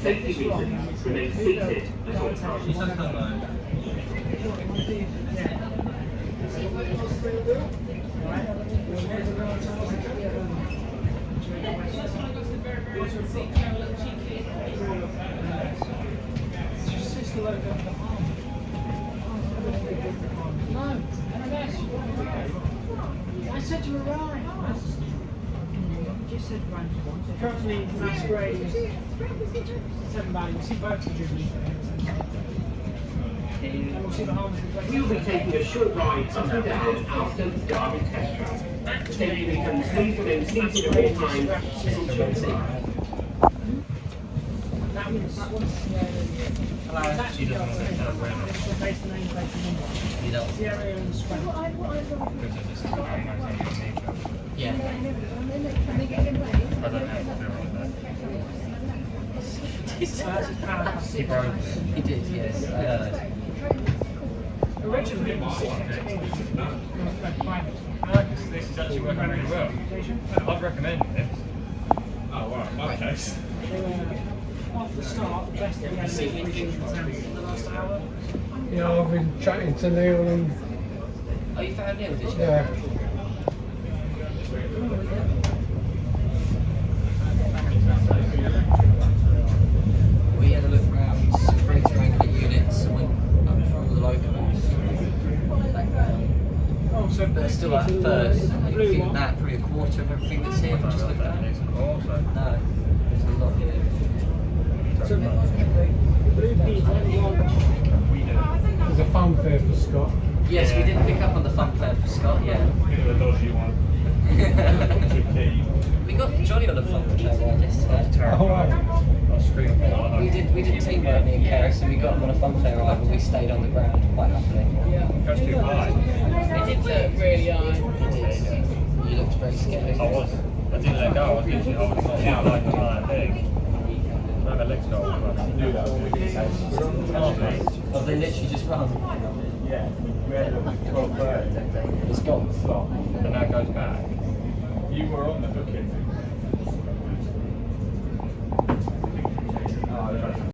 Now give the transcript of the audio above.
safety reasons, remain seated at all times. No, I said you were right. You just said right. Currently, mass grade is 7 value. You see both of the and we'll see the harm. We'll be taking a short ride up and down Alstom's Derby test track. Safety reasons, please remain seated at all times. That one's Hello. She doesn't want to take that around. You don't. The area and the square. Yeah. I don't have to do all that. That's his power. He broke it. He did, yes. I know. Originally, it was 6 I like this. This is actually working really well. I'd recommend this. Oh wow, in my case. They were off the start, the best that we had in the last hour. Yeah, I've been chatting to Neil and Oh, you found him, did you? yeah. We had a look around some greater angular units and went up for all the locals. Oh, so But it's still like a third. I think that probably a quarter of everything that's here. We just looked at it. No, there's a lot here. So the blue peas only one. There's a fanfare for Scott. Yes, we did pick up on the funfair for Scott, yeah. The dodgy one. We got Johnny on the funfair ride yesterday. Oh, wow. I was screaming for that. We did teamwork, me and Karis, and we got him on a funfair ride, but we stayed on the ground quite happily. That's too high. It did look really high. You looked very scared. I was. I didn't let go. I was literally holding on yeah, like a giant thing. My legs go. Do that. Oh, they literally just run. Yeah. We had 12:30. It's gone. And now it goes back. You were on the booking.